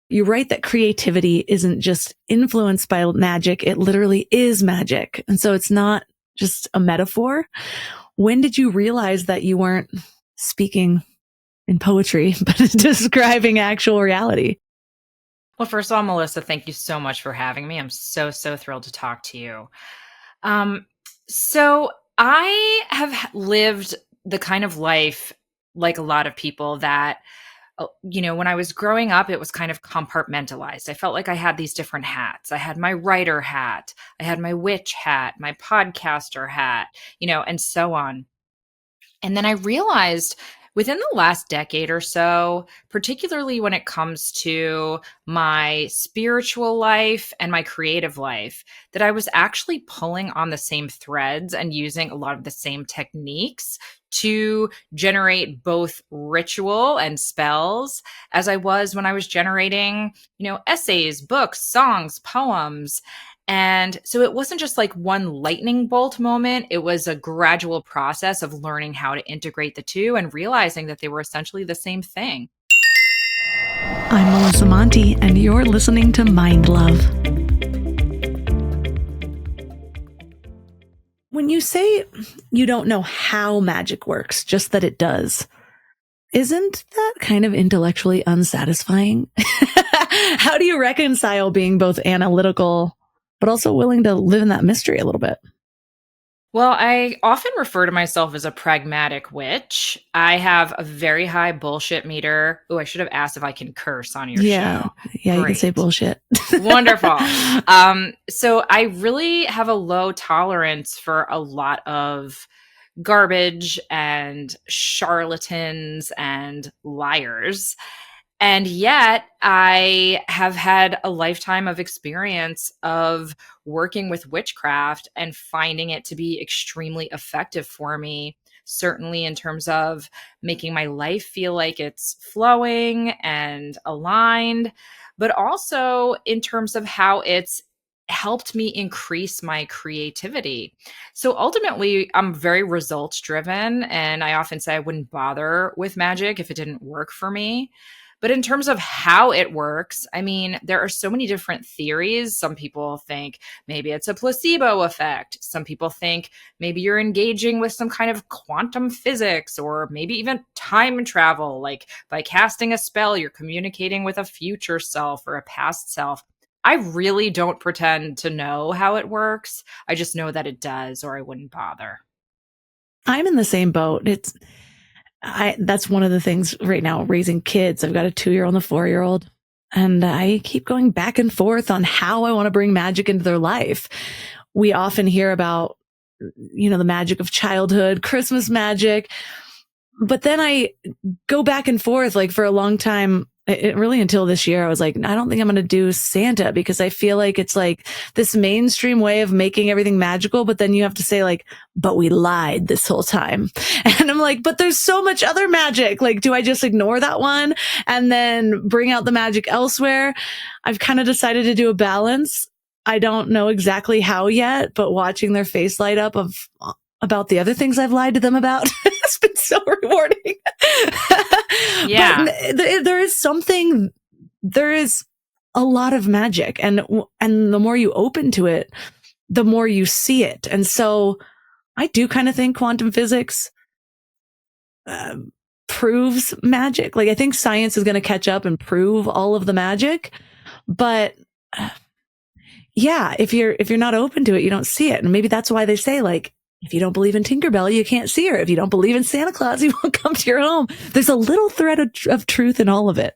You're right that creativity isn't just influenced by magic. It literally is magic. And so it's not just a metaphor. When did you realize that you weren't speaking in poetry, but describing actual reality? Well, first of all, Melissa, thank you so much for having me. I'm so, so thrilled to talk to you. Um, so I have lived the kind of life like a lot of people that, when I was growing up, it was kind of compartmentalized. I felt like I had these different hats. I had my writer hat, I had my witch hat, my podcaster hat, and so on. And then I realized within the last decade or so, particularly when it comes to my spiritual life and my creative life, that I was actually pulling on the same threads and using a lot of the same techniques to generate both ritual and spells as I was when I was generating, essays, books, songs, poems. And so it wasn't just like one lightning bolt moment. It was a gradual process of learning how to integrate the two and realizing that they were essentially the same thing. I'm Melissa Monti, and you're listening to Mind Love. When you say you don't know how magic works, just that it does, isn't that kind of intellectually unsatisfying? How do you reconcile being both analytical but also willing to live in that mystery a little bit? Well, I often refer to myself as a pragmatic witch. I have a very high bullshit meter. Oh, I should have asked if I can curse on your show. Yeah, Great. You can say bullshit. Wonderful. So I really have a low tolerance for a lot of garbage and charlatans and liars. And yet I have had a lifetime of experience of working with witchcraft and finding it to be extremely effective for me, certainly in terms of making my life feel like it's flowing and aligned, but also in terms of how it's helped me increase my creativity. So ultimately, I'm very results driven, and I often say I wouldn't bother with magic if it didn't work for me. But in terms of how it works, I mean, there are so many different theories. Some people think maybe it's a placebo effect. Some people think maybe you're engaging with some kind of quantum physics or maybe even time travel. Like by casting a spell, you're communicating with a future self or a past self. I really don't pretend to know how it works. I just know that it does, or I wouldn't bother. I'm in the same boat. That's one of the things right now, raising kids. I've got a 2-year-old and a 4-year-old, and I keep going back and forth on how I want to bring magic into their life. We often hear about, the magic of childhood, Christmas magic, but then I go back and forth. Like for a long time, really until this year, I was like, I don't think I'm going to do Santa because I feel like it's like this mainstream way of making everything magical. But then you have to say like, but we lied this whole time. And I'm like, but there's so much other magic. Like, do I just ignore that one and then bring out the magic elsewhere? I've kind of decided to do a balance. I don't know exactly how yet, but watching their face light up about the other things I've lied to them about has been so rewarding. Yeah. But there is a lot of magic, and the more you open to it, the more you see it. And so I do kind of think quantum physics proves magic. Like I think science is going to catch up and prove all of the magic, but yeah, if you're not open to it, you don't see it. And maybe that's why they say like, if you don't believe in Tinkerbell, you can't see her. If you don't believe in Santa Claus, he won't come to your home. There's a little thread of truth in all of it.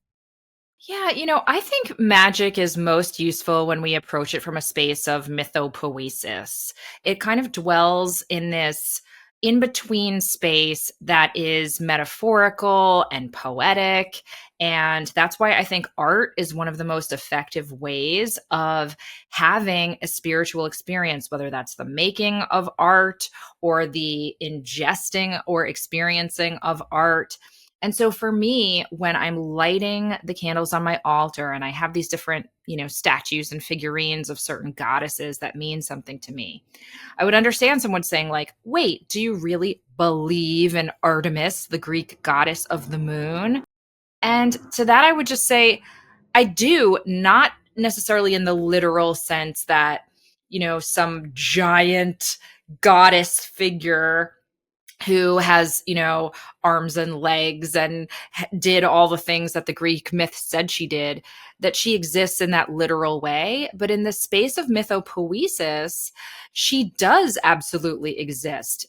Yeah, I think magic is most useful when we approach it from a space of mythopoiesis. It kind of dwells in this in between space that is metaphorical and poetic. And that's why I think art is one of the most effective ways of having a spiritual experience, whether that's the making of art or the ingesting or experiencing of art. And so for me, when I'm lighting the candles on my altar and I have these different, statues and figurines of certain goddesses that mean something to me, I would understand someone saying like, wait, do you really believe in Artemis, the Greek goddess of the moon? And to that, I would just say, I do, not necessarily in the literal sense that, some giant goddess figure who has, arms and legs and did all the things that the Greek myth said she did, that she exists in that literal way. But in the space of mythopoiesis, she does absolutely exist.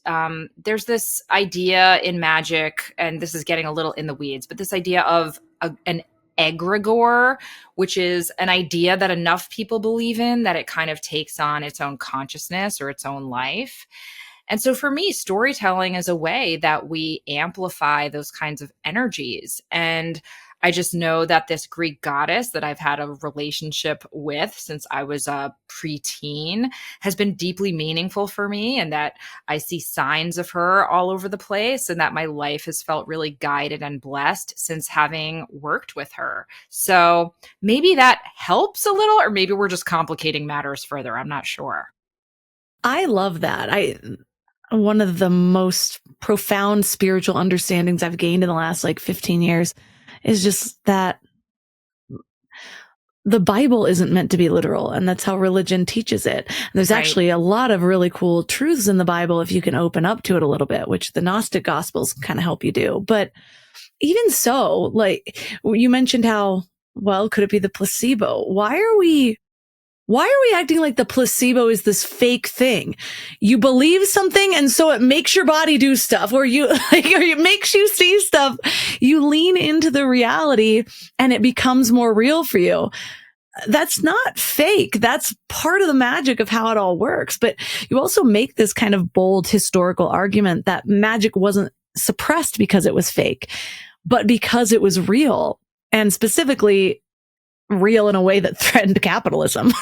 There's this idea in magic, and this is getting a little in the weeds, but this idea of an egregore, which is an idea that enough people believe in that it kind of takes on its own consciousness or its own life. And so for me, storytelling is a way that we amplify those kinds of energies. And I just know that this Greek goddess that I've had a relationship with since I was a preteen has been deeply meaningful for me, and that I see signs of her all over the place, and that my life has felt really guided and blessed since having worked with her. So maybe that helps a little, or maybe we're just complicating matters further. I'm not sure. I love that. One of the most profound spiritual understandings I've gained in the last like 15 years is just that the Bible isn't meant to be literal, and that's how religion teaches it. And there's Right. actually a lot of really cool truths in the Bible if you can open up to it a little bit, which the Gnostic Gospels kind of help you do. But even so, like you mentioned how, well, could it be the placebo? Why are we acting like the placebo is this fake thing? You believe something, and so it makes your body do stuff, or or it makes you see stuff. You lean into the reality and it becomes more real for you. That's not fake. That's part of the magic of how it all works. But you also make this kind of bold historical argument that magic wasn't suppressed because it was fake, but because it was real, and specifically real in a way that threatened capitalism.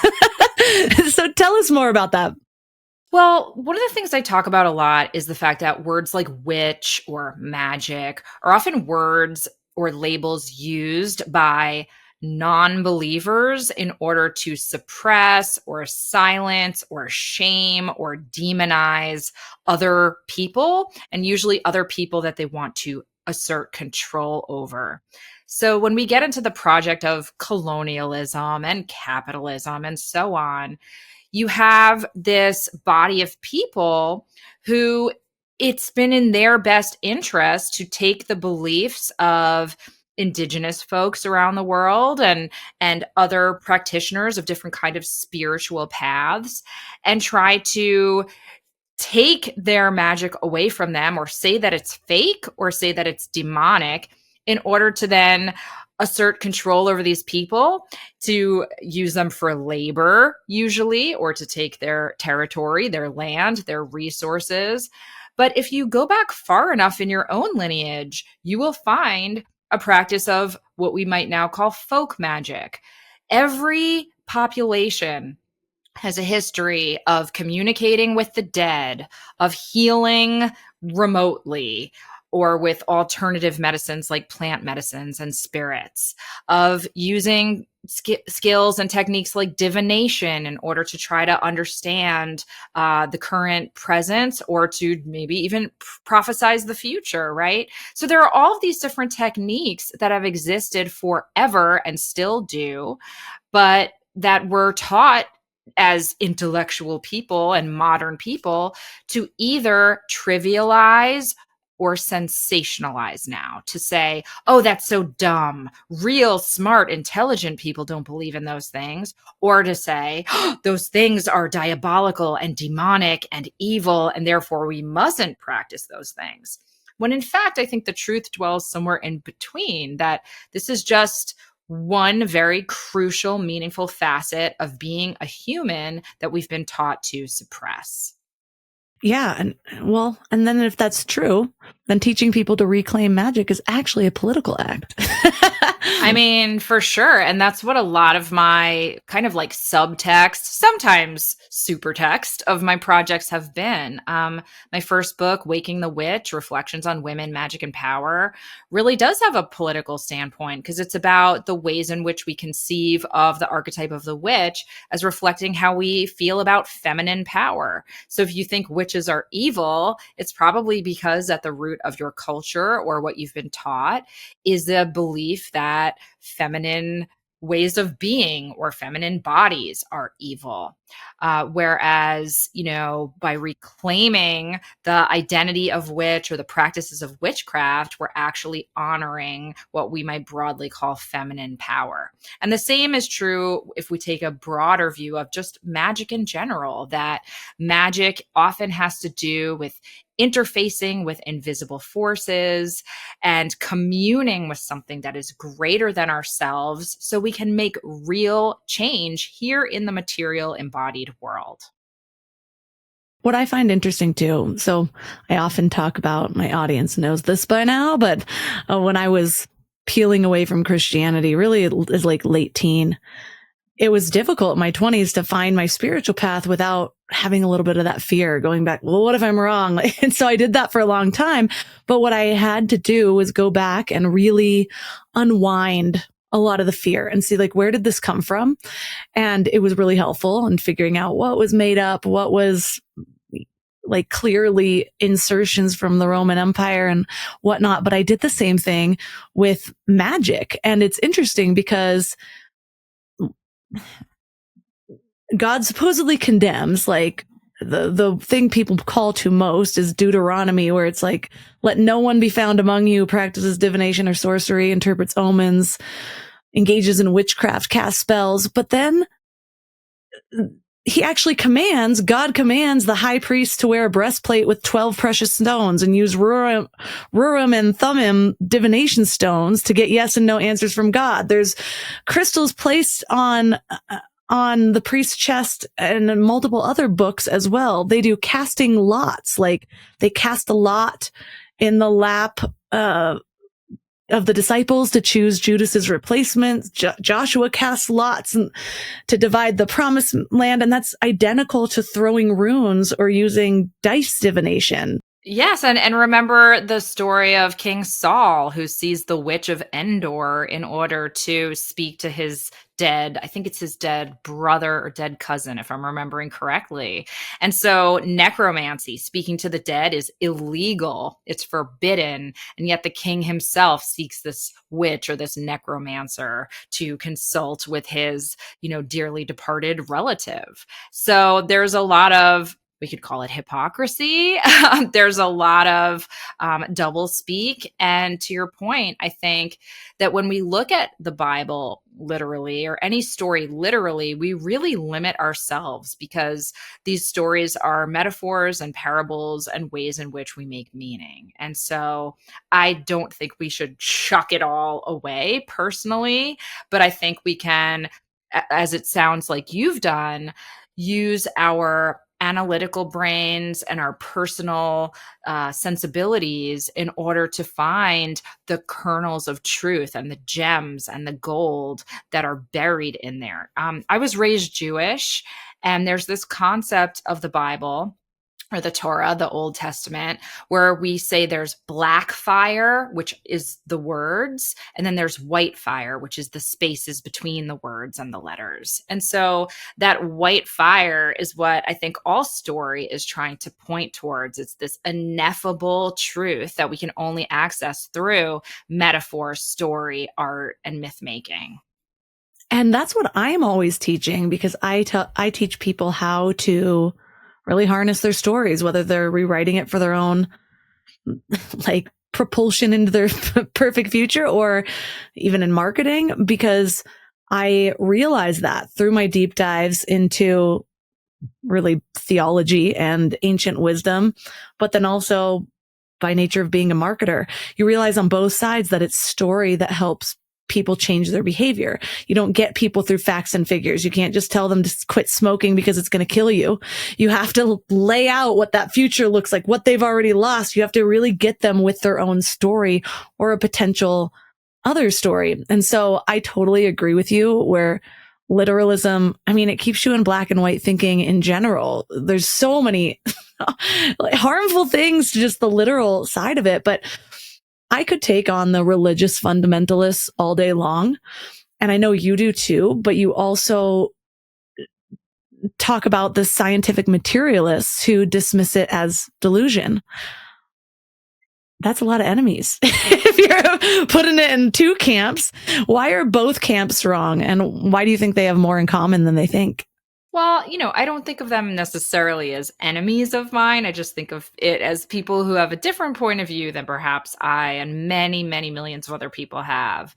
So tell us more about that. Well, one of the things I talk about a lot is the fact that words like witch or magic are often words or labels used by non believers in order to suppress or silence or shame or demonize other people, and usually other people that they want to assert control over. So when we get into the project of colonialism and capitalism and so on, you have this body of people who it's been in their best interest to take the beliefs of indigenous folks around the world and other practitioners of different kind of spiritual paths and try to take their magic away from them, or say that it's fake, or say that it's demonic, in order to then assert control over these people, to use them for labor usually, or to take their territory, their land, their resources. But if you go back far enough in your own lineage, you will find a practice of what we might now call folk magic. Every population has a history of communicating with the dead, of healing remotely or with alternative medicines like plant medicines and spirits, of using skills and techniques like divination in order to try to understand the current present, or to maybe even prophesize the future, right? So there are all of these different techniques that have existed forever and still do, but that were taught as intellectual people and modern people to either trivialize or sensationalize now, to say, oh, that's so dumb. Real smart, intelligent people don't believe in those things. Or to say, oh, those things are diabolical and demonic and evil, and therefore we mustn't practice those things. When in fact, I think the truth dwells somewhere in between, that this is just one very crucial, meaningful facet of being a human that we've been taught to suppress. Yeah. And then if that's true, then teaching people to reclaim magic is actually a political act. I mean, for sure. And that's what a lot of my kind of like subtext, sometimes super text of my projects have been. My first book, Waking the Witch, Reflections on Women, Magic, and Power, really does have a political standpoint, because it's about the ways in which we conceive of the archetype of the witch as reflecting how we feel about feminine power. So if you think witches are evil, it's probably because at the root of your culture or what you've been taught is the belief that feminine ways of being or feminine bodies are evil. Whereas, by reclaiming the identity of witch or the practices of witchcraft, we're actually honoring what we might broadly call feminine power. And the same is true if we take a broader view of just magic in general, that magic often has to do with interfacing with invisible forces and communing with something that is greater than ourselves so we can make real change here in the material embodied world. What I find interesting too, so I often talk about, my audience knows this by now, but when I was peeling away from Christianity, really is like late teen, it was difficult in my 20s to find my spiritual path without having a little bit of that fear going back. Well, what if I'm wrong? And so I did that for a long time. But what I had to do was go back and really unwind a lot of the fear and see, like, where did this come from? And it was really helpful in figuring out what was made up, what was like clearly insertions from the Roman Empire and whatnot. But I did the same thing with magic. And it's interesting because God supposedly condemns, like, the thing people call to most is Deuteronomy, where it's like, let no one be found among you who practices divination or sorcery, interprets omens, engages in witchcraft, casts spells. But then God commands the high priest to wear a breastplate with 12 precious stones and use Urim and Thummim divination stones to get yes and no answers from God. There's crystals placed on the priest's chest and in multiple other books as well. They do casting lots, like they cast a lot in the lap of the disciples to choose Judas's replacement. Joshua casts lots to divide the promised land, and that's identical to throwing runes or using dice divination. Yes, and remember the story of King Saul, who sees the witch of Endor in order to speak to his dead, I think it's his dead brother or dead cousin, if I'm remembering correctly. And so necromancy, speaking to the dead, is illegal. It's forbidden. And yet the king himself seeks this witch or this necromancer to consult with his, dearly departed relative. So there's a lot of, we could call it hypocrisy. There's a lot of double speak. And to your point, I think that when we look at the Bible literally, or any story literally, we really limit ourselves, because these stories are metaphors and parables and ways in which we make meaning. And so I don't think we should chuck it all away personally, but I think we can, as it sounds like you've done, use our analytical brains and our personal sensibilities in order to find the kernels of truth and the gems and the gold that are buried in there. I was raised Jewish, and there's this concept of the Bible, or the Torah, the Old Testament, where we say there's black fire, which is the words, and then there's white fire, which is the spaces between the words and the letters. And so that white fire is what I think all story is trying to point towards. It's this ineffable truth that we can only access through metaphor, story, art, and myth making. And that's what I'm always teaching, because I teach people how to really harness their stories, whether they're rewriting it for their own, like, propulsion into their perfect future, or even in marketing, because I realized that through my deep dives into really theology and ancient wisdom, but then also by nature of being a marketer, you realize on both sides that it's story that helps people change their behavior. You don't get people through facts and figures. You can't just tell them to quit smoking because it's going to kill you. You have to lay out what that future looks like, what they've already lost. You have to really get them with their own story or a potential other story. And so I totally agree with you, where literalism, I mean, it keeps you in black and white thinking in general. There's so many harmful things to just the literal side of it, but I could take on the religious fundamentalists all day long. And I know you do too, but you also talk about the scientific materialists who dismiss it as delusion. That's a lot of enemies. If you're putting it in two camps, why are both camps wrong? And why do you think they have more in common than they think? Well, I don't think of them necessarily as enemies of mine. I just think of it as people who have a different point of view than perhaps I and many, many millions of other people have.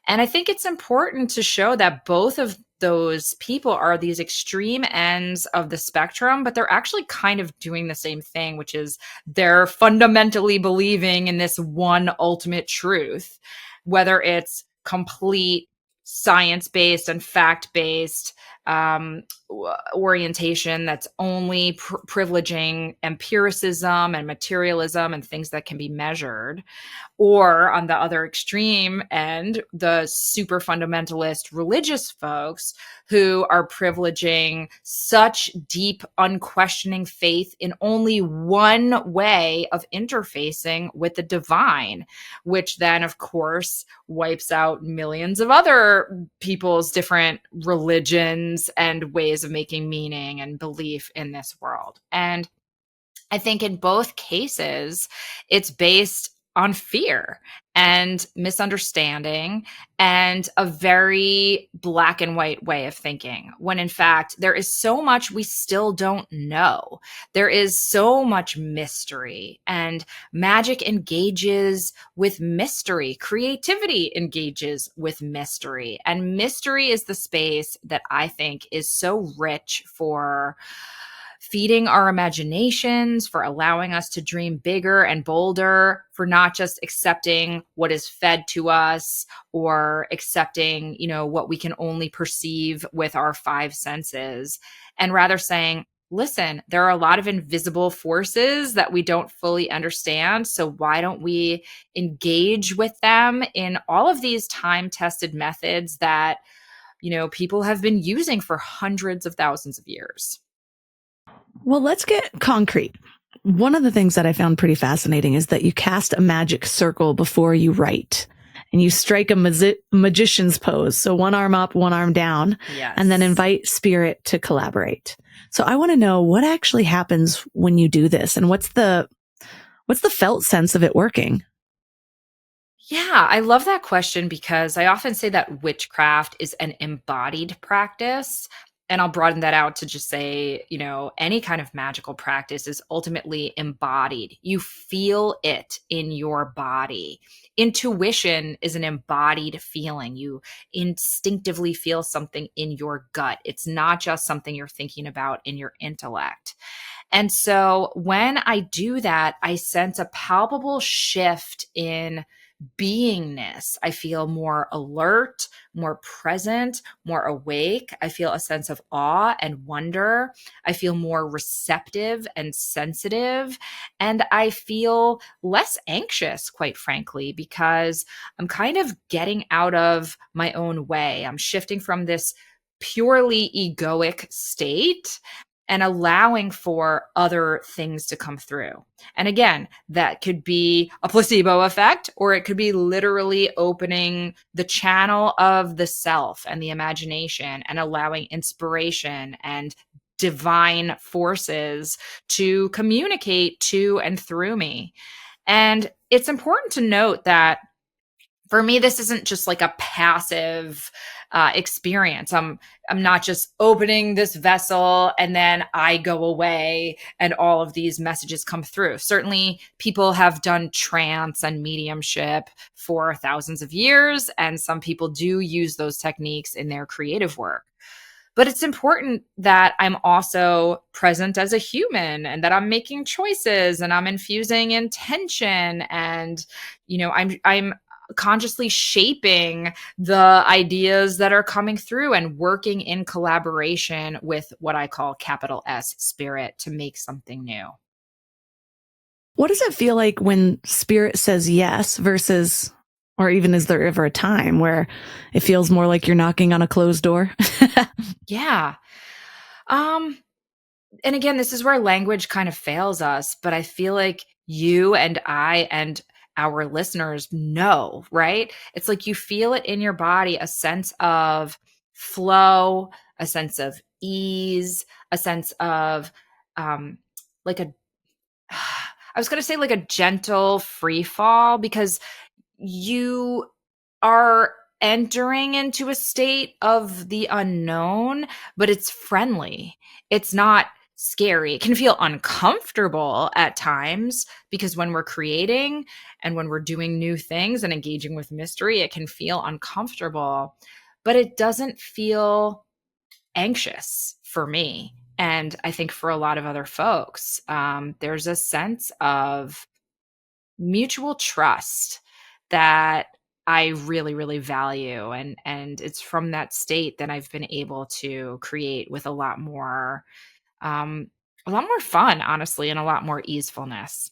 And I think it's important to show that both of those people are these extreme ends of the spectrum, but they're actually kind of doing the same thing, which is they're fundamentally believing in this one ultimate truth, whether it's complete science based and fact based orientation that's only privileging empiricism and materialism and things that can be measured, or on the other extreme end, the super fundamentalist religious folks who are privileging such deep, unquestioning faith in only one way of interfacing with the divine, which then, of course, wipes out millions of other people's different religions and ways of making meaning and belief in this world. And I think in both cases, it's based on fear and misunderstanding and a very black and white way of thinking, when in fact, there is so much we still don't know. There is so much mystery, and magic engages with mystery. Creativity engages with mystery. And mystery is the space that I think is so rich for feeding our imaginations, for allowing us to dream bigger and bolder, for not just accepting what is fed to us or accepting, what we can only perceive with our five senses, and rather saying, listen, there are a lot of invisible forces that we don't fully understand. So why don't we engage with them in all of these time-tested methods that, people have been using for hundreds of thousands of years? Well, let's get concrete. One of the things that I found pretty fascinating is that you cast a magic circle before you write, and you strike a magician's pose. So one arm up, one arm down, Yes. and then invite spirit to collaborate. So I want to know what actually happens when you do this, and what's the felt sense of it working? Yeah, I love that question because I often say that witchcraft is an embodied practice. And I'll broaden that out to just say, any kind of magical practice is ultimately embodied. You feel it in your body. Intuition is an embodied feeling. You instinctively feel something in your gut. It's not just something you're thinking about in your intellect. And so when I do that, I sense a palpable shift in beingness. I feel more alert, more present, more awake. I feel a sense of awe and wonder. I feel more receptive and sensitive. And I feel less anxious, quite frankly, because I'm kind of getting out of my own way. I'm shifting from this purely egoic state and allowing for other things to come through. And again, that could be a placebo effect, or it could be literally opening the channel of the self and the imagination and allowing inspiration and divine forces to communicate to and through me. And it's important to note that for me, this isn't just like a passive experience. I'm not just opening this vessel and then I go away and all of these messages come through. Certainly, people have done trance and mediumship for thousands of years, and some people do use those techniques in their creative work. But it's important that I'm also present as a human and that I'm making choices and I'm infusing intention, and I'm consciously shaping the ideas that are coming through and working in collaboration with what I call capital S spirit to make something new. What does it feel like when spirit says yes versus, or even is there ever a time where it feels more like you're knocking on a closed door? Yeah. Um and again, this is where language kind of fails us, but I feel like you and I and our listeners know, right? It's like you feel it in your body, a sense of flow, a sense of ease, a sense of um like a I was going to say like a gentle free fall, because you are entering into a state of the unknown, but it's friendly. It's not scary. It can feel uncomfortable at times, because when we're creating and when we're doing new things and engaging with mystery, it can feel uncomfortable, but it doesn't feel anxious for me. And I think for a lot of other folks, there's a sense of mutual trust that I really, really value. And it's from that state that I've been able to create with um, a lot more fun, honestly, and a lot more easefulness.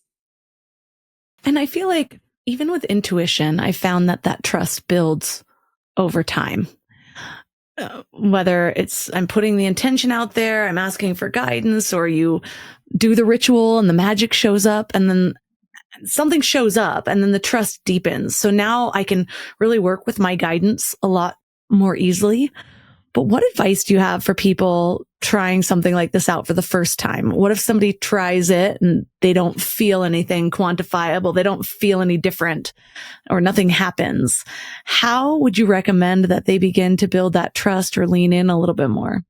And I feel like even with intuition, I found that that trust builds over time. Whether it's I'm putting the intention out there, I'm asking for guidance, or you do the ritual and the magic shows up, and then something shows up, and then the trust deepens. So now I can really work with my guidance a lot more easily. But what advice do you have for people trying something like this out for the first time? What if somebody tries it and they don't feel anything quantifiable? They don't feel any different, or nothing happens. How would you recommend that they begin to build that trust or lean in a little bit more?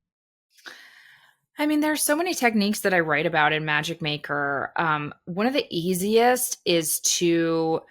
I mean, there's so many techniques that I write about in Magic Maker. One of the easiest is to,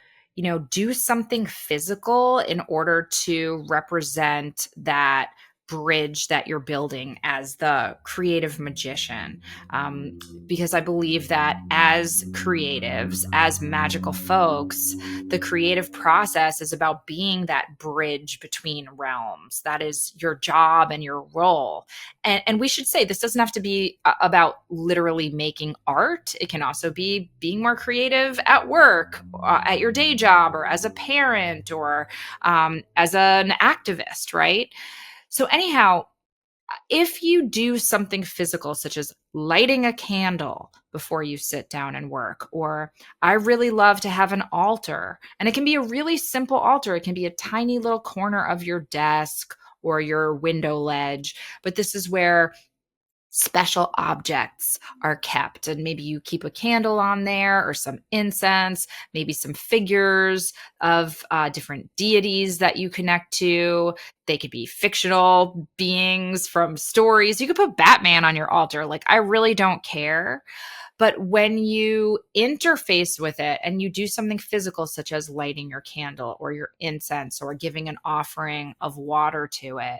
do something physical in order to represent that bridge that you're building as the creative magician. Um, because I believe that as creatives, as magical folks, the creative process is about being that bridge between realms. That is your job and your role. And we should say this doesn't have to be about literally making art. It can also be being more creative at work, at your day job, or as a parent, or as an activist, right? So, anyhow, if you do something physical, such as lighting a candle before you sit down and work, or I really love to have an altar, and it can be a really simple altar, it can be a tiny little corner of your desk or your window ledge, but this is where special objects are kept. And maybe you keep a candle on there or some incense, maybe some figures of different deities that you connect to. They could be fictional beings from stories. You could put Batman on your altar. Like, I really don't care. But when you interface with it and you do something physical, such as lighting your candle or your incense or giving an offering of water to it,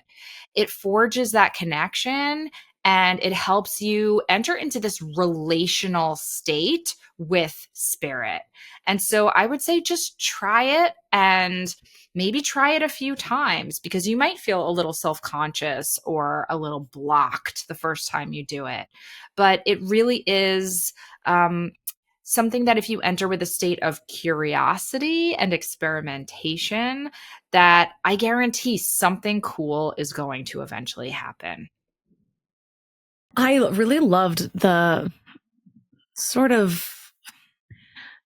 it forges that connection and it helps you enter into this relational state with spirit. And so I would say just try it, and maybe try it a few times, because you might feel a little self conscious or a little blocked the first time you do it. But it really is something that if you enter with a state of curiosity and experimentation, that I guarantee something cool is going to eventually happen. I really loved the sort of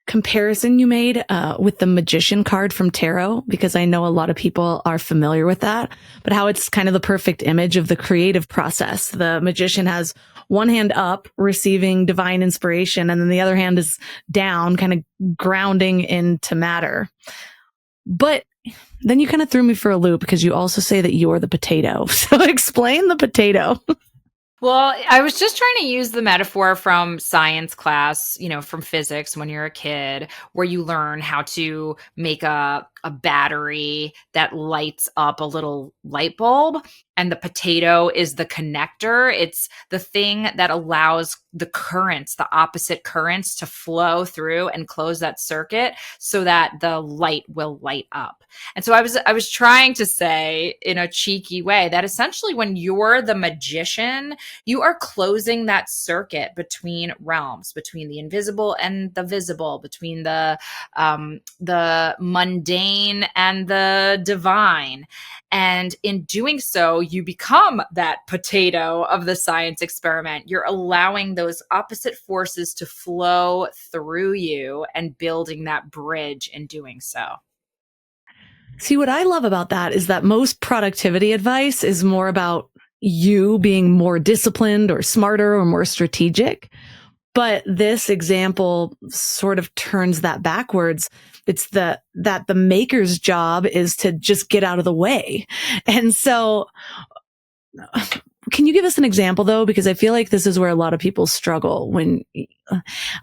comparison you made with the magician card from tarot, because I know a lot of people are familiar with that, but how it's kind of the perfect image of the creative process. The magician has one hand up, receiving divine inspiration, and then the other hand is down, kind of grounding into matter. But then you kind of threw me for a loop, because you also say that you're the potato. So explain the potato. Well, I was just trying to use the metaphor from science class, from physics when you're a kid, where you learn how to make a battery that lights up a little light bulb. And the potato is the connector. It's the thing that allows the currents, the opposite currents, to flow through and close that circuit so that the light will light up. And so I was trying to say in a cheeky way that essentially when you're the magician, you are closing that circuit between realms, between the invisible and the visible, between the mundane and the divine. And in doing so, you become that potato of the science experiment. You're allowing those opposite forces to flow through you and building that bridge in doing so. See, what I love about that is that most productivity advice is more about you being more disciplined or smarter or more strategic. But this example sort of turns that backwards. It's that the maker's job is to just get out of the way. And so can you give us an example though? Because I feel like this is where a lot of people struggle when,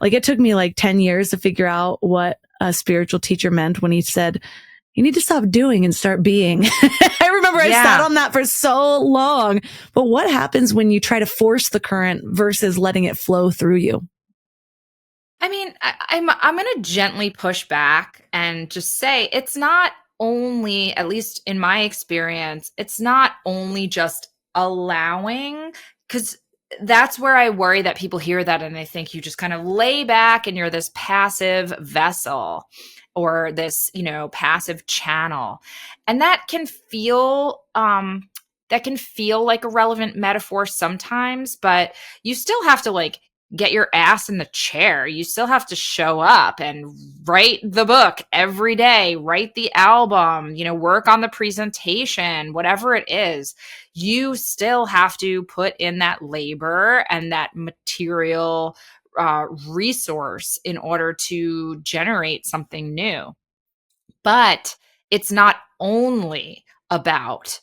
like, it took me like 10 years to figure out what a spiritual teacher meant when he said, you need to stop doing and start being. I remember I sat on that for so long. But what happens when you try to force the current versus letting it flow through you? I mean, I'm going to gently push back and just say it's not only, at least in my experience, it's not only just allowing, because that's where I worry that people hear that and they think you just kind of lay back and you're this passive vessel or this, passive channel. And that can feel like a relevant metaphor sometimes, but you still have to like get your ass in the chair. You still have to show up and write the book every day, write the album, work on the presentation, whatever it is. You still have to put in that labor and that material resource in order to generate something new. But it's not only about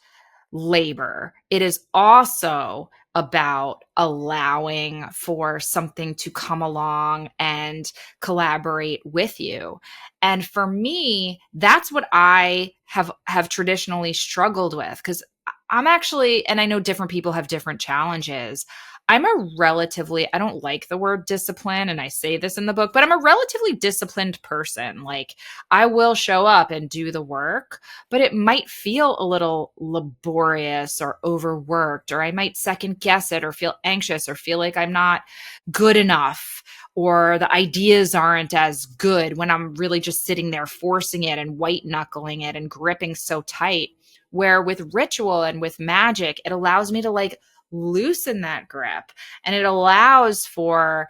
labor. It is also about allowing for something to come along and collaborate with you. And for me, that's what I have traditionally struggled with, because I'm actually, and I know different people have different challenges. I'm a relatively, I don't like the word discipline, and I say this in the book, but I'm a relatively disciplined person. Like, I will show up and do the work, but it might feel a little laborious or overworked, or I might second guess it or feel anxious or feel like I'm not good enough, or the ideas aren't as good when I'm really just sitting there forcing it and white knuckling it and gripping so tight. Where with ritual and with magic, it allows me to like loosen that grip, and it allows for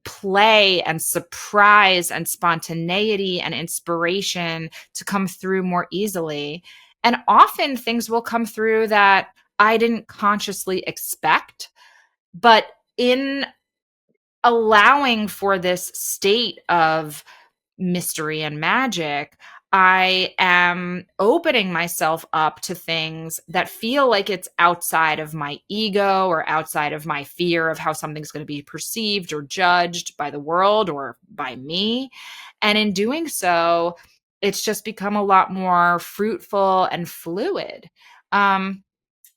play and surprise and spontaneity and inspiration to come through more easily. And often things will come through that I didn't consciously expect, but in allowing for this state of mystery and magic, I am opening myself up to things that feel like it's outside of my ego or outside of my fear of how something's going to be perceived or judged by the world or by me. And in doing so, it's just become a lot more fruitful and fluid.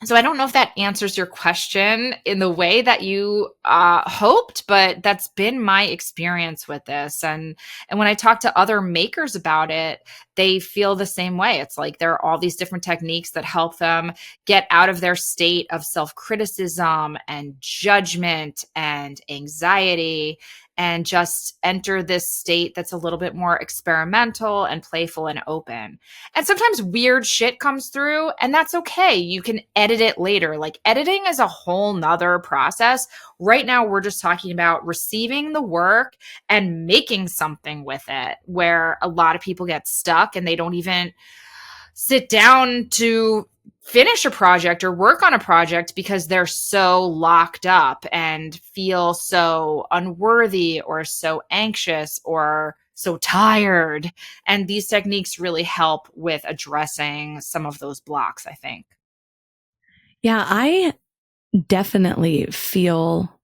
So I don't know if that answers your question in the way that you hoped, but that's been my experience with this. And when I talk to other makers about it, they feel the same way. It's like there are all these different techniques that help them get out of their state of self-criticism and judgment and anxiety, and just enter this state that's a little bit more experimental and playful and open. And sometimes weird shit comes through, and that's okay. You can edit it later. Like, editing is a whole nother process. Right now, we're just talking about receiving the work and making something with it, where a lot of people get stuck and they don't even sit down to finish a project or work on a project because they're so locked up and feel so unworthy or so anxious or so tired. And these techniques really help with addressing some of those blocks, I think. Yeah, I definitely feel,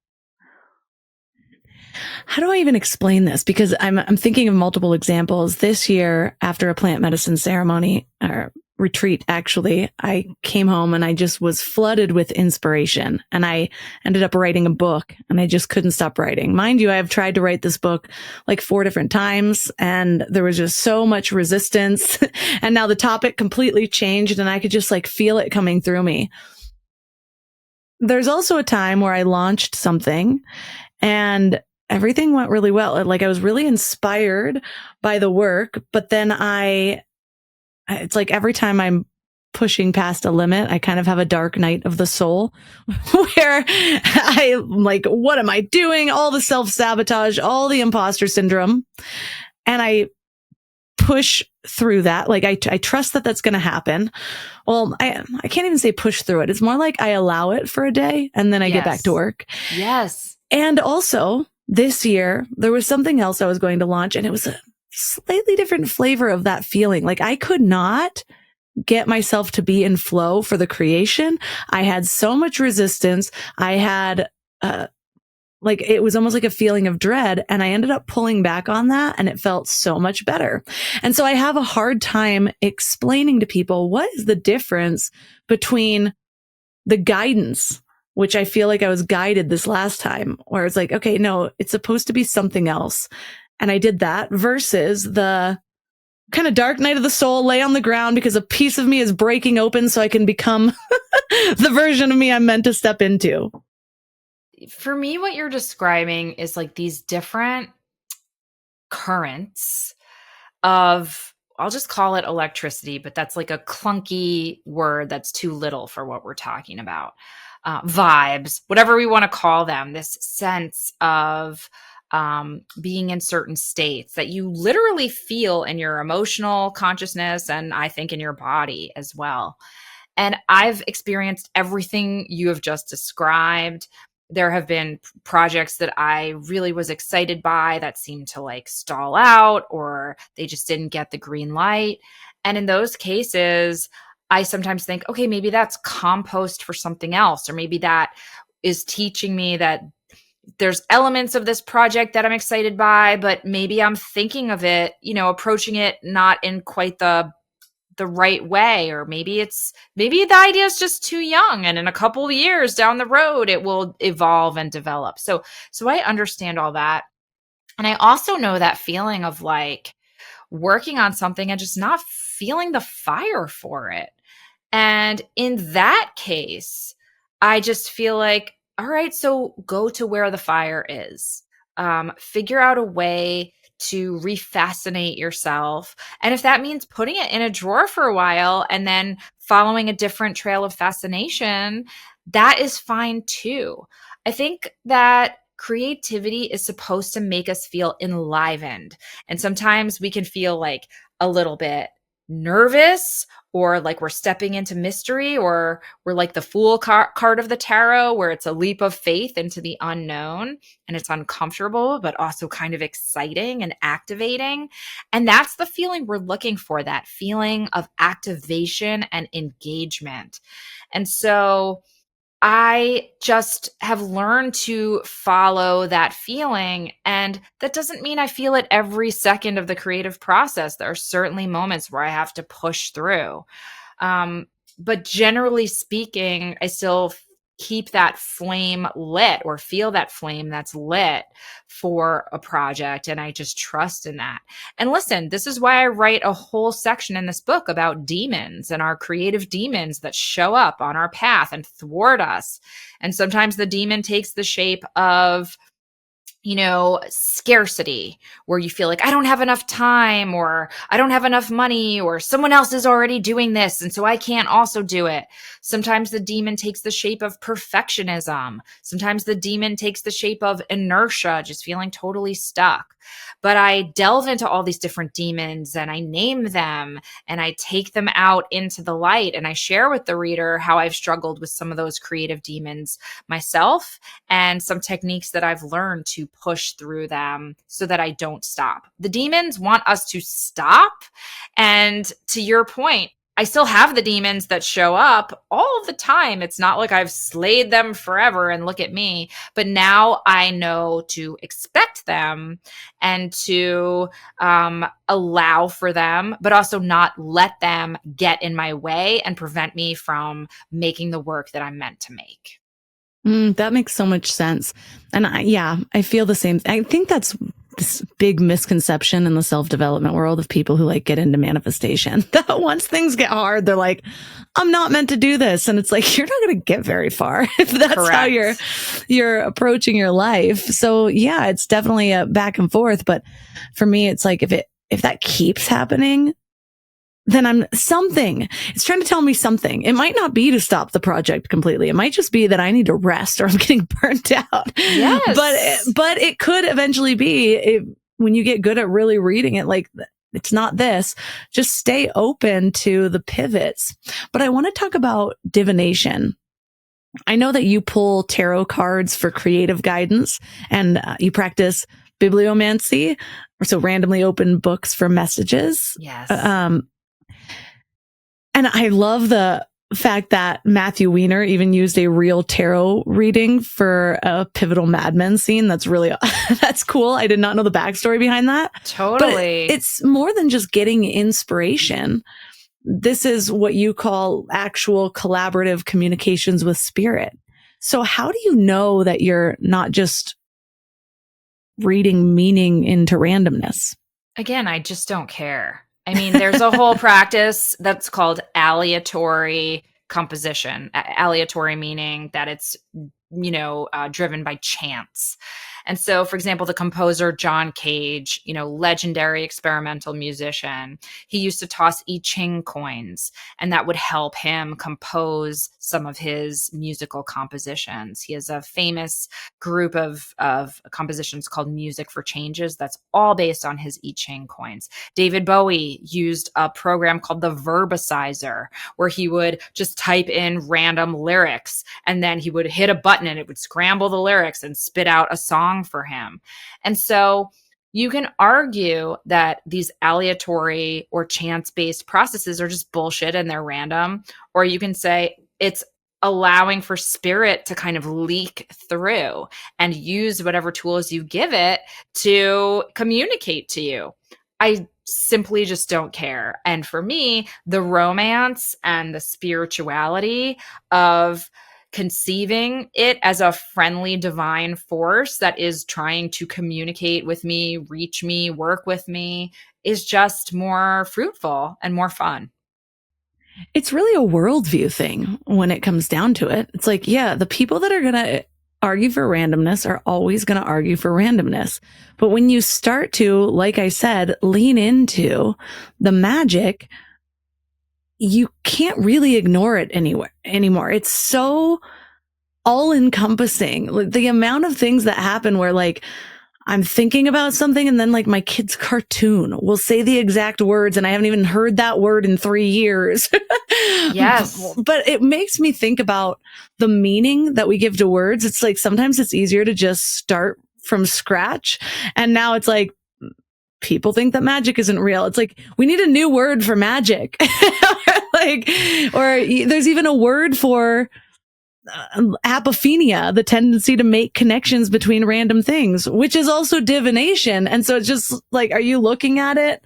how do I even explain this? Because I'm thinking of multiple examples. This year, after a plant medicine ceremony or retreat, actually, I came home and I just was flooded with inspiration, and I ended up writing a book, and I just couldn't stop writing. Mind you, I have tried to write this book like 4 different times, and there was just so much resistance. And now the topic completely changed, and I could just like feel it coming through me. There's also a time where I launched something and everything went really well. Like, I was really inspired by the work, but then it's like every time I'm pushing past a limit, I kind of have a dark night of the soul where I'm like, what am I doing? All the self-sabotage, all the imposter syndrome. And I push through that. Like, I trust that that's going to happen. Well, I can't even say push through it. It's more like I allow it for a day and then I get back to work. Yes. And also, this year, there was something else I was going to launch, and it was a slightly different flavor of that feeling. Like I could not get myself to be in flow for the creation. I had so much resistance. I had, like it was almost like a feeling of dread, and I ended up pulling back on that, and it felt so much better. And so I have a hard time explaining to people what is the difference between the guidance, which I feel like I was guided this last time, where it's like, okay, no, it's supposed to be something else. And I did that, versus the kind of dark night of the soul, lay on the ground because a piece of me is breaking open so I can become the version of me I'm meant to step into. For me, what you're describing is like these different currents of, I'll just call it electricity, but that's like a clunky word that's too little for what we're talking about. Vibes, whatever we want to call them, this sense of being in certain states that you literally feel in your emotional consciousness, and I think in your body as well. And I've experienced everything you have just described. There have been projects that I really was excited by that seemed to like stall out, or they just didn't get the green light. And in those cases, I sometimes think, okay, maybe that's compost for something else, or maybe that is teaching me that there's elements of this project that I'm excited by, but maybe I'm thinking of it, approaching it not in quite the right way, or maybe the idea is just too young, and in a couple of years down the road it will evolve and develop. So I understand all that. And I also know that feeling of like working on something and just not feeling the fire for it. And in that case, I just feel like, all right, so go to where the fire is. Figure out a way to refascinate yourself. And if that means putting it in a drawer for a while and then following a different trail of fascination, that is fine too. I think that creativity is supposed to make us feel enlivened. And sometimes we can feel like a little bit nervous, or like we're stepping into mystery, or we're like the fool card of the tarot, where it's a leap of faith into the unknown, and it's uncomfortable but also kind of exciting and activating. And that's the feeling we're looking for, that feeling of activation and engagement. And so I just have learned to follow that feeling. And that doesn't mean I feel it every second of the creative process. There are certainly moments where I have to push through. But generally speaking, I still keep that flame lit, or feel that flame that's lit for a project. And I just trust in that. And listen, this is why I write a whole section in this book about demons and our creative demons that show up on our path and thwart us. And sometimes the demon takes the shape of, scarcity, where you feel like I don't have enough time, or I don't have enough money, or someone else is already doing this, and so I can't also do it. Sometimes the demon takes the shape of perfectionism. Sometimes the demon takes the shape of inertia, just feeling totally stuck. But I delve into all these different demons, and I name them, and I take them out into the light, and I share with the reader how I've struggled with some of those creative demons myself, and some techniques that I've learned to push through them so that I don't stop. The demons want us to stop. And to your point, I still have the demons that show up all of the time. It's not like I've slayed them forever and look at me, but now I know to expect them and to allow for them, but also not let them get in my way and prevent me from making the work that I'm meant to make. That makes so much sense. And I feel the same. I think that's this big misconception in the self-development world of people who like get into manifestation, that once things get hard, they're like, I'm not meant to do this. And it's like, you're not going to get very far if that's Correct. how you're approaching your life. So yeah, it's definitely a back and forth. But for me, it's like, if that keeps happening, then it's trying to tell me something. It might not be to stop the project completely. It might just be that I need to rest, or I'm getting burnt out. Yes. But it could eventually be, when you get good at really reading it, like, it's not this. Just stay open to the pivots. But I want to talk about divination. I know that you pull tarot cards for creative guidance, and you practice bibliomancy, so randomly open books for messages. Yes. And I love the fact that Matthew Weiner even used a real tarot reading for a pivotal Mad Men scene. That's really, that's cool. I did not know the backstory behind that. Totally. But it's more than just getting inspiration. This is what you call actual collaborative communications with spirit. So how do you know that you're not just reading meaning into randomness? Again, I just don't care. I mean, there's a whole practice that's called aleatory composition. Aleatory meaning that it's, driven by chance. And so, for example, the composer John Cage, legendary experimental musician, he used to toss I Ching coins, and that would help him compose some of his musical compositions. He has a famous group of compositions called Music for Changes that's all based on his I Ching coins. David Bowie used a program called the Verbicizer, where he would just type in random lyrics, and then he would hit a button and it would scramble the lyrics and spit out a song for him. And so you can argue that these aleatory or chance-based processes are just bullshit and they're random, or you can say it's allowing for spirit to kind of leak through and use whatever tools you give it to communicate to you. I simply just don't care. And for me, the romance and the spirituality of conceiving it as a friendly divine force that is trying to communicate with me, reach me, work with me is just more fruitful and more fun. It's really a worldview thing when it comes down to it. It's like, yeah, the people that are going to argue for randomness are always going to argue for randomness. But when you start to, like I said, lean into the magic, you can't really ignore it anymore. It's so all encompassing. The amount of things that happen where like I'm thinking about something and then like my kid's cartoon will say the exact words and I haven't even heard that word in 3 years. Yes. But it makes me think about the meaning that we give to words. It's like sometimes it's easier to just start from scratch. And now it's like people think that magic isn't real. It's like we need a new word for magic. Or there's even a word for apophenia, the tendency to make connections between random things, which is also divination. And so it's just like, are you looking at it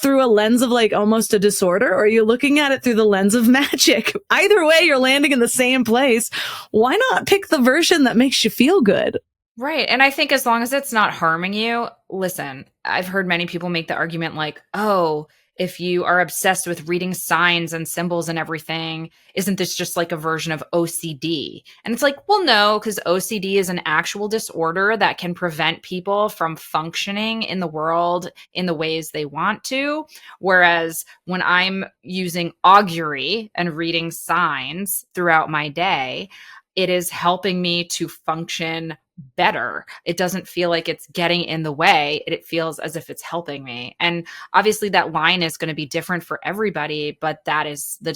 through a lens of like almost a disorder, or are you looking at it through the lens of magic? Either way, you're landing in the same place. Why not pick the version that makes you feel good? Right. And I think as long as it's not harming you, listen, I've heard many people make the argument like, oh, if you are obsessed with reading signs and symbols and everything, isn't this just like a version of OCD? And it's like, well, no, because OCD is an actual disorder that can prevent people from functioning in the world in the ways they want to. Whereas when I'm using augury and reading signs throughout my day, it is helping me to function better. It doesn't feel like it's getting in the way. It feels as if it's helping me. And obviously that line is going to be different for everybody, but that is the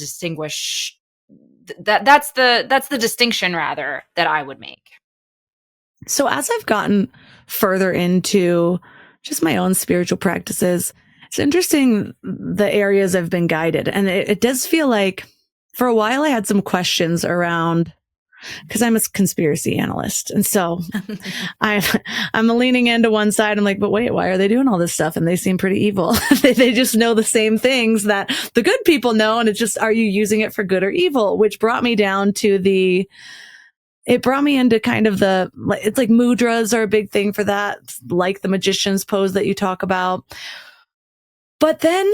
that's the distinction rather that I would make. So as I've gotten further into just my own spiritual practices, it's interesting the areas I've been guided. And it does feel like for a while I had some questions around, because I'm a conspiracy analyst. And so I'm leaning into one side. I'm like, but wait, why are they doing all this stuff? And they seem pretty evil. They just know the same things that the good people know. And it's just, are you using it for good or evil? Which brought me down to it brought me into kind of it's like mudras are a big thing for that, like the magician's pose that you talk about. But then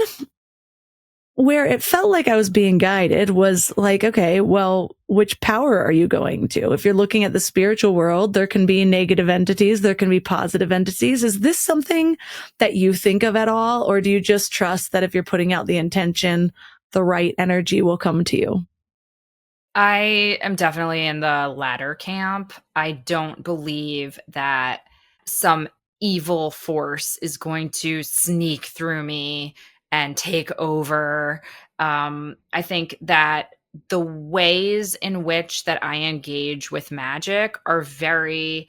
where it felt like I was being guided was like, okay, well, which power are you going to? If you're looking at the spiritual world, there can be negative entities, there can be positive entities. Is this something that you think of at all? Or do you just trust that if you're putting out the intention, the right energy will come to you? I am definitely in the latter camp. I don't believe that some evil force is going to sneak through me and take over. I think that the ways in which that I engage with magic are very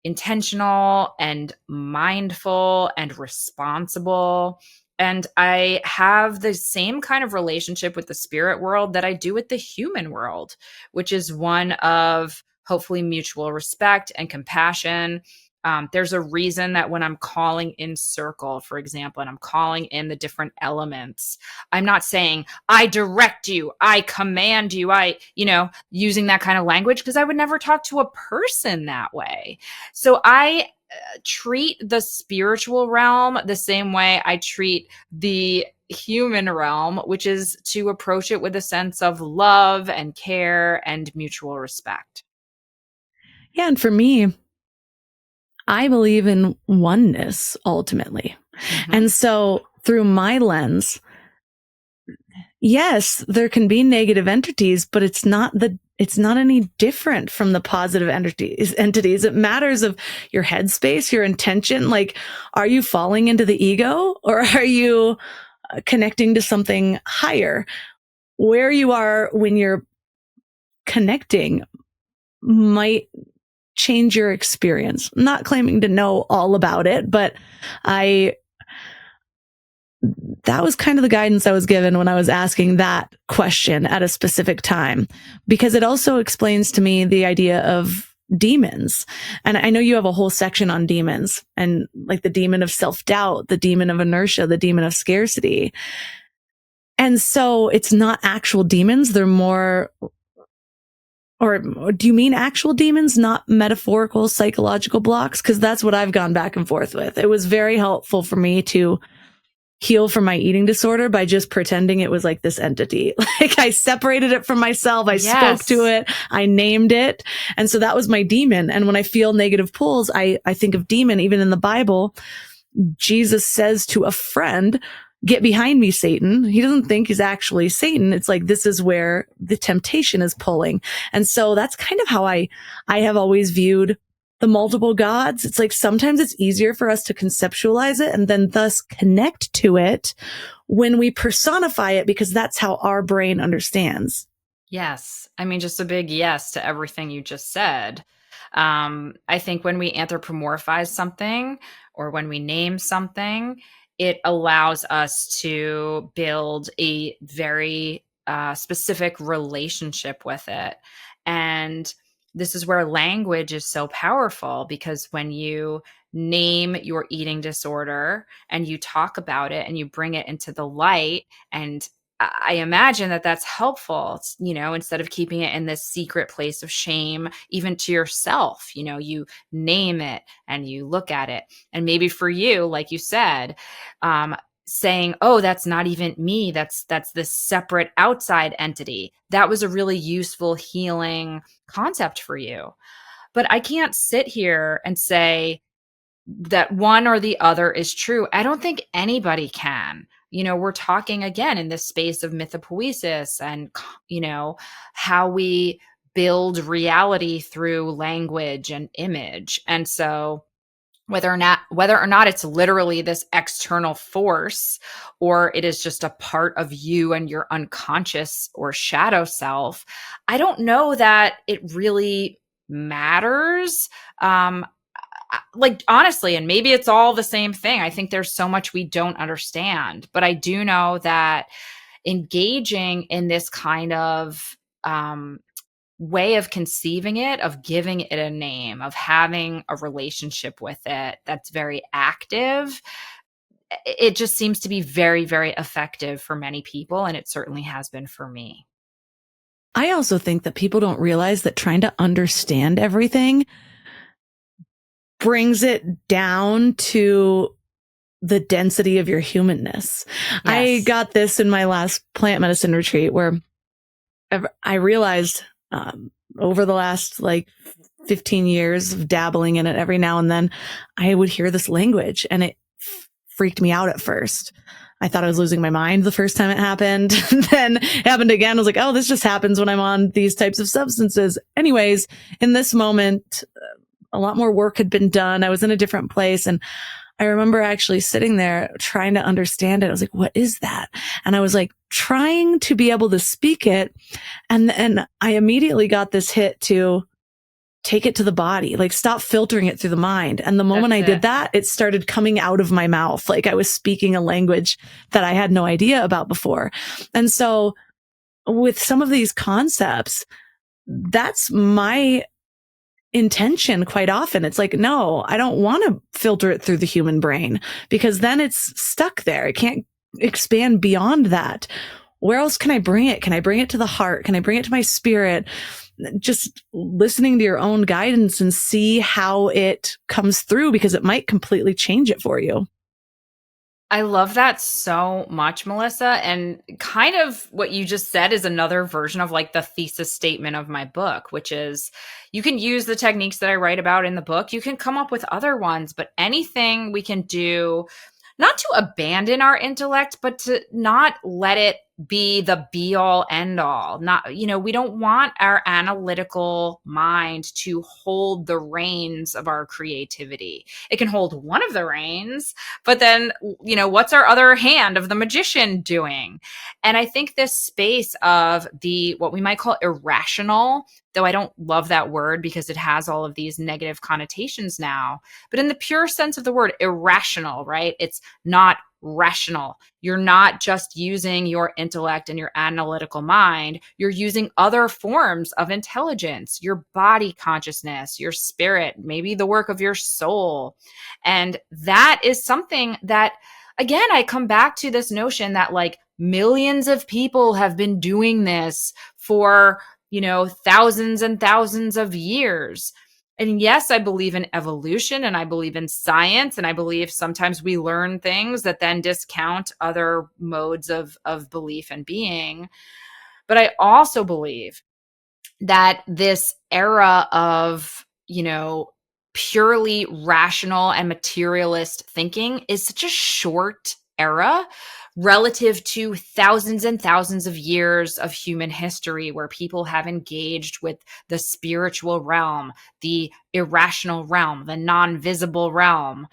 intentional and mindful and responsible. And I have the same kind of relationship with the spirit world that I do with the human world, which is one of hopefully mutual respect and compassion. There's a reason that when I'm calling in circle, for example, and I'm calling in the different elements, I'm not saying, I direct you, I command you, using that kind of language, because I would never talk to a person that way. So I treat the spiritual realm the same way I treat the human realm, which is to approach it with a sense of love and care and mutual respect. Yeah. And for me, I believe in oneness ultimately. Mm-hmm. And so through my lens, yes, there can be negative entities, but it's not any different from the positive entities. It matters of your headspace, your intention. Like, are you falling into the ego, or are you connecting to something higher? Where you are when you're connecting might change your experience. I'm not claiming to know all about it, but that was kind of the guidance I was given when I was asking that question at a specific time, because it also explains to me the idea of demons. And I know you have a whole section on demons, and like the demon of self-doubt, the demon of inertia, the demon of scarcity. And so it's not actual demons. They're more, or do you mean actual demons, not metaphorical psychological blocks? Because that's what I've gone back and forth with. It was very helpful for me to heal from my eating disorder by just pretending it was like this entity. Like, I separated it from myself. I spoke to it. I named it. And so that was my demon. And when I feel negative pulls, I think of demon. Even in the Bible, Jesus says to a friend, "Get behind me, Satan." He doesn't think he's actually Satan. It's like, this is where the temptation is pulling. And so that's kind of how I have always viewed the multiple gods. It's like, sometimes it's easier for us to conceptualize it and then thus connect to it when we personify it, because that's how our brain understands. Yes. I mean, just a big yes to everything you just said. I think when we anthropomorphize something or when we name something, it allows us to build a very specific relationship with it. And this is where language is so powerful, because when you name your eating disorder and you talk about it and you bring it into the light, and I imagine that that's helpful, instead of keeping it in this secret place of shame, even to yourself, you name it and you look at it. And maybe for you, like you said, saying, "Oh, that's not even me. That's this separate outside entity." That was a really useful healing concept for you. But I can't sit here and say that one or the other is true. I don't think anybody can. We're talking again in this space of mythopoiesis and, how we build reality through language and image. And so whether or not it's literally this external force, or it is just a part of you and your unconscious or shadow self, I don't know that it really matters. Like, honestly, and maybe it's all the same thing. I think there's so much we don't understand, but I do know that engaging in this kind of way of conceiving it, of giving it a name, of having a relationship with it that's very active, it just seems to be very, very effective for many people. And it certainly has been for me. I also think that people don't realize that trying to understand everything brings it down to the density of your humanness. Yes. I got this in my last plant medicine retreat, where I realized over the last 15 years of dabbling in it, every now and then I would hear this language, and it freaked me out at first. I thought I was losing my mind the first time it happened. Then it happened again. I was like, oh, this just happens when I'm on these types of substances. Anyways, in this moment, a lot more work had been done. I was in a different place, and I remember actually sitting there trying to understand it. I was like, what is that? And I was like trying to be able to speak it. And then I immediately got this hit to take it to the body, like stop filtering it through the mind. And the moment I did that, it started coming out of my mouth. Like I was speaking a language that I had no idea about before. And so with some of these concepts, that's my intention quite often. It's like, no, I don't want to filter it through the human brain because then it's stuck there. It can't expand beyond that. Where else can I bring it? Can I bring it to the heart? Can I bring it to my spirit? Just listening to your own guidance and see how it comes through because it might completely change it for you. I love that so much, Melissa. And kind of what you just said is another version of like the thesis statement of my book, which is you can use the techniques that I write about in the book. You can come up with other ones, but anything we can do, not to abandon our intellect, but to not let it be the be all end all. Not, we don't want our analytical mind to hold the reins of our creativity. It can hold one of the reins, but then, what's our other hand of the magician doing? And I think this space of what we might call irrational, though I don't love that word because it has all of these negative connotations now, but in the pure sense of the word, irrational, right? It's not rational. You're not just using your intellect and your analytical mind. You're using other forms of intelligence, your body consciousness, your spirit, maybe the work of your soul. And that is something that, again, I come back to this notion that like millions of people have been doing this for, thousands and thousands of years. And yes, I believe in evolution and I believe in science. And I believe sometimes we learn things that then discount other modes of belief and being. But I also believe that this era of, purely rational and materialist thinking is such a short era relative to thousands and thousands of years of human history where people have engaged with the spiritual realm, the irrational realm, the non-visible realm,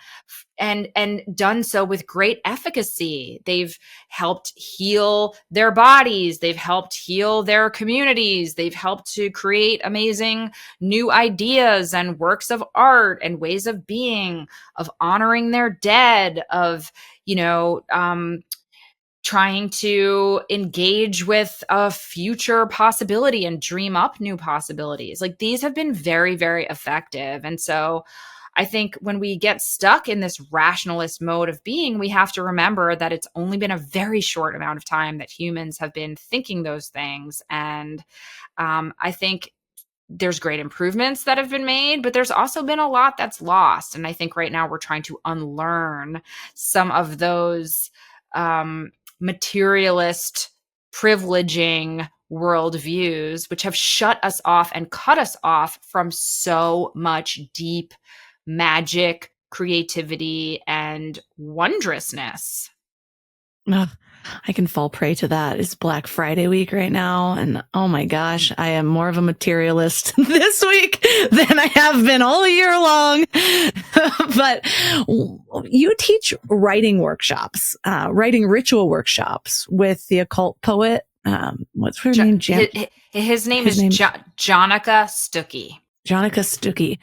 and done so with great efficacy. They've helped heal their bodies, they've helped heal their communities, they've helped to create amazing new ideas and works of art and ways of being, of honoring their dead, of trying to engage with a future possibility and dream up new possibilities. Like these have been very, very effective. And so I think when we get stuck in this rationalist mode of being, we have to remember that it's only been a very short amount of time that humans have been thinking those things. And I think there's great improvements that have been made, but there's also been a lot that's lost. And I think right now we're trying to unlearn some of those materialist privileging worldviews, which have shut us off and cut us off from so much deep magic, creativity, and wondrousness. Ugh, I can fall prey to that. It's Black Friday week right now. And oh my gosh, I am more of a materialist this week than I have been all year long. But you teach writing workshops, writing ritual workshops with the occult poet. What's her name? His name is Jonica Stuckey. Jonica Stuckey.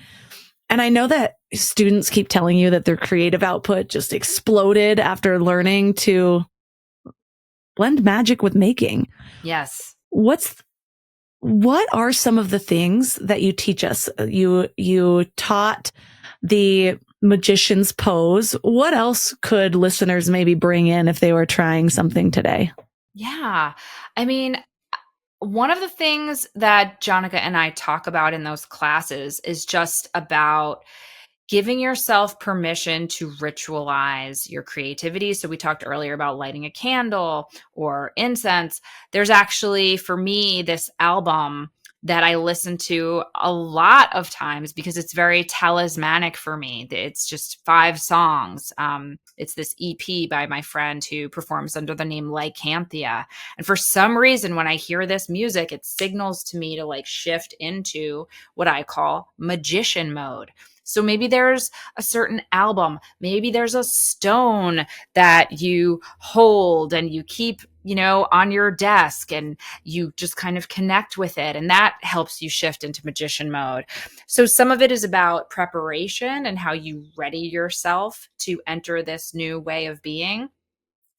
And I know that students keep telling you that their creative output just exploded after learning to blend magic with making. Yes. What are some of the things that you teach us? You taught the magician's pose. What else could listeners maybe bring in if they were trying something today? Yeah. I mean, one of the things that Jonica and I talk about in those classes is just about giving yourself permission to ritualize your creativity. So we talked earlier about lighting a candle or incense. There's actually, for me, this album that I listen to a lot of times because it's very talismanic for me. It's just 5 songs. It's this EP by my friend who performs under the name Lycanthia. And for some reason, when I hear this music, it signals to me to like shift into what I call magician mode. So maybe there's a certain album, maybe there's a stone that you hold and you keep, on your desk, and you just kind of connect with it. And that helps you shift into magician mode. So some of it is about preparation and how you ready yourself to enter this new way of being.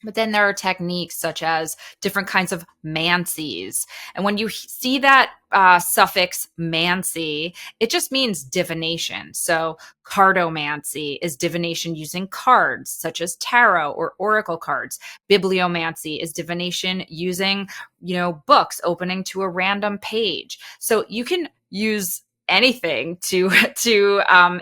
But then there are techniques such as different kinds of mancies. And when you see that suffix mancy, it just means divination. So cartomancy is divination using cards, such as tarot or oracle cards. Bibliomancy is divination using, books, opening to a random page. So you can use anything to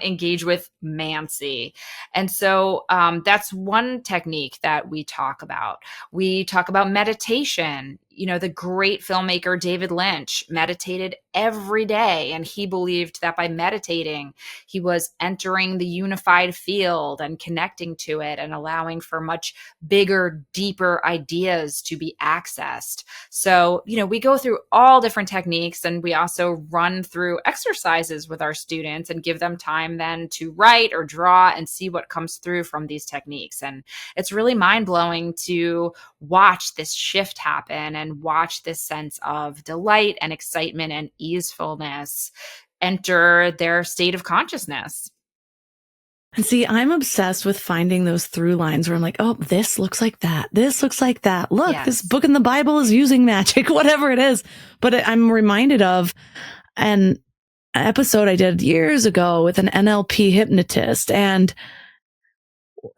engage with mancy. And so that's one technique that we talk about. We talk about meditation. The great filmmaker David Lynch meditated every day, and he believed that by meditating, he was entering the unified field and connecting to it and allowing for much bigger, deeper ideas to be accessed. So, we go through all different techniques, and we also run through exercises with our students and give them time then to write or draw and see what comes through from these techniques. And it's really mind-blowing to watch this shift happen and watch this sense of delight and excitement and easefulness enter their state of consciousness. And see, I'm obsessed with finding those through lines where I'm like, oh, this looks like that. This looks like that. Look, Yes. This book in the Bible is using magic, whatever it is. But I'm reminded of an episode I did years ago with an NLP hypnotist, and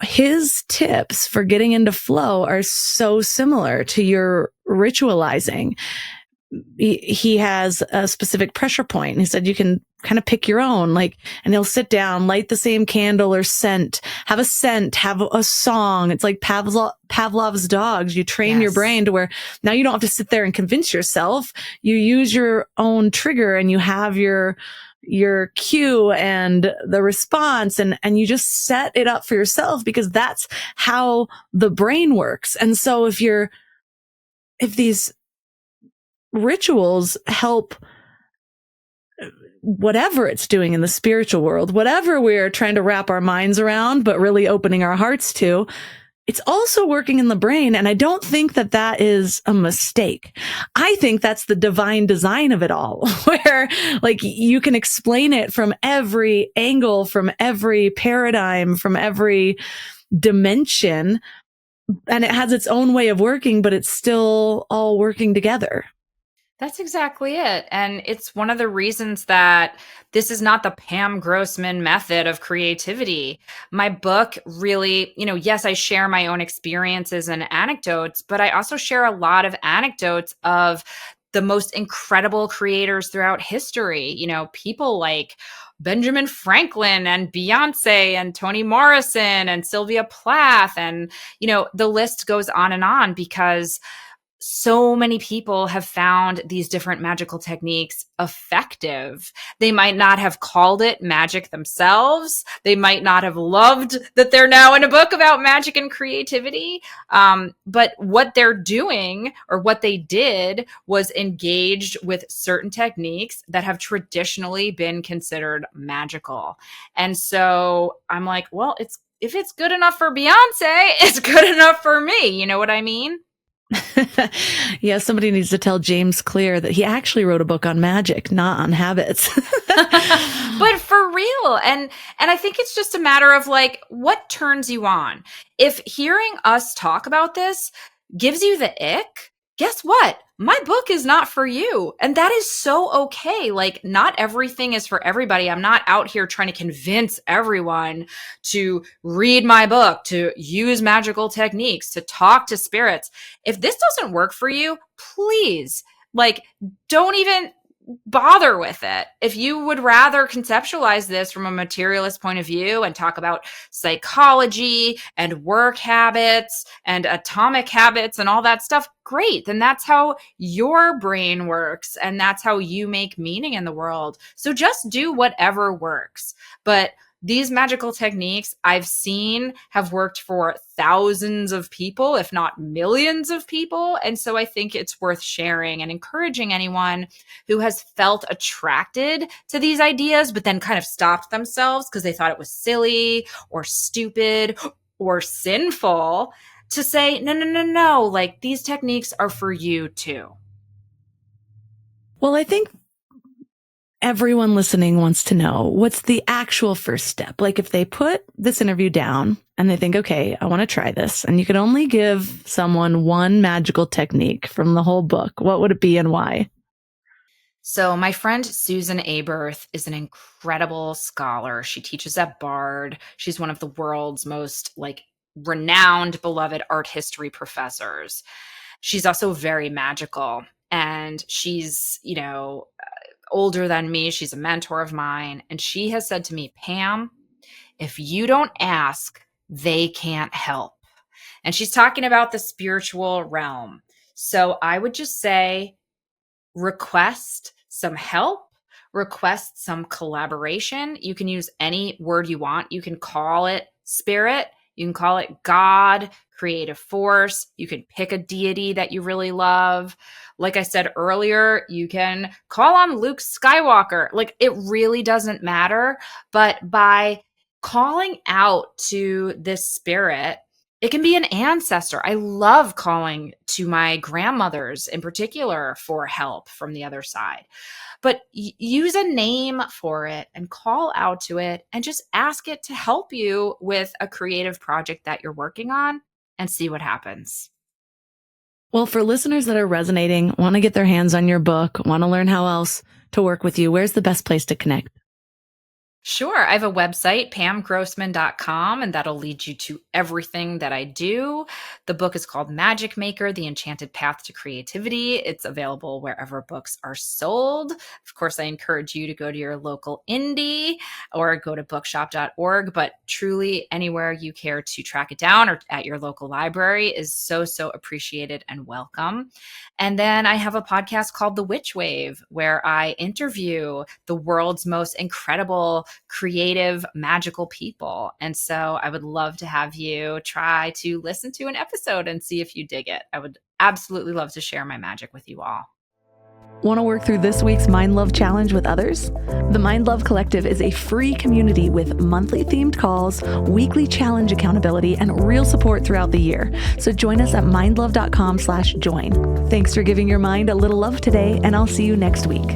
his tips for getting into flow are so similar to your ritualizing. He has a specific pressure point. He said you can kind of pick your own, and he'll sit down, light the same candle or scent, have a song. It's like Pavlov's dogs. You train your brain to where now you don't have to sit there and convince yourself. You use your own trigger, and you have your cue and the response, and you just set it up for yourself, because that's how the brain works. And so if these rituals help whatever it's doing in the spiritual world, whatever we're trying to wrap our minds around, but really opening our hearts to, it's also working in the brain. And I don't think that that is a mistake. I think that's the divine design of it all, where you can explain it from every angle, from every paradigm, from every dimension, and it has its own way of working, but it's still all working together. That's exactly it. And it's one of the reasons that this is not the Pam Grossman method of creativity. My book really, yes, I share my own experiences and anecdotes, but I also share a lot of anecdotes of the most incredible creators throughout history. People like Benjamin Franklin and Beyonce and Toni Morrison and Sylvia Plath. And, the list goes on, because so many people have found these different magical techniques effective. They might not have called it magic themselves. They might not have loved that they're now in a book about magic and creativity. But what they're doing, or what they did, was engaged with certain techniques that have traditionally been considered magical. And so I'm like, well, if it's good enough for Beyonce, it's good enough for me. You know what I mean? Yeah, somebody needs to tell James Clear that he actually wrote a book on magic, not on habits. But for real. And I think it's just a matter of what turns you on. If hearing us talk about this gives you the ick, guess what? My book is not for you. And that is so okay. Not everything is for everybody. I'm not out here trying to convince everyone to read my book, to use magical techniques, to talk to spirits. If this doesn't work for you, please, don't even bother with it. If you would rather conceptualize this from a materialist point of view and talk about psychology and work habits and atomic habits and all that stuff, great. Then that's how your brain works, and that's how you make meaning in the world. So just do whatever works. But these magical techniques I've seen have worked for thousands of people, if not millions of people. And so I think it's worth sharing and encouraging anyone who has felt attracted to these ideas, but then kind of stopped themselves because they thought it was silly or stupid or sinful, to say, no, no, no, no, like these techniques are for you too. Well, I think everyone listening wants to know, what's the actual first step? Like if they put this interview down and they think, okay, I want to try this, and you could only give someone one magical technique from the whole book, what would it be and why? So my friend Susan Aberth is an incredible scholar. She teaches at Bard. She's one of the world's most renowned, beloved art history professors. She's also very magical, and she's, older than me. She's a mentor of mine. And she has said to me, Pam, if you don't ask, they can't help. And she's talking about the spiritual realm. So I would just say, request some help, request some collaboration. You can use any word you want. You can call it spirit. You can call it God, creative force. You can pick a deity that you really love. Like I said earlier, you can call on Luke Skywalker. It really doesn't matter. But by calling out to this spirit, it can be an ancestor. I love calling to my grandmothers in particular for help from the other side. But use a name for it and call out to it and just ask it to help you with a creative project that you're working on and see what happens. Well, for listeners that are resonating, want to get their hands on your book, want to learn how else to work with you, where's the best place to connect? Sure. I have a website, pamgrossman.com, and that'll lead you to everything that I do. The book is called Magic Maker, The Enchanted Path to Creativity. It's available wherever books are sold. Of course, I encourage you to go to your local indie or go to bookshop.org, but truly anywhere you care to track it down or at your local library is so, so appreciated and welcome. And then I have a podcast called The Witch Wave, where I interview the world's most incredible, creative, magical people. And so I would love to have you try to listen to an episode and see if you dig it. I would absolutely love to share my magic with you all. Want to work through this week's Mind Love Challenge with others? The Mind Love Collective is a free community with monthly themed calls, weekly challenge accountability, and real support throughout the year. So join us at mindlove.com/join. Thanks for giving your mind a little love today, and I'll see you next week.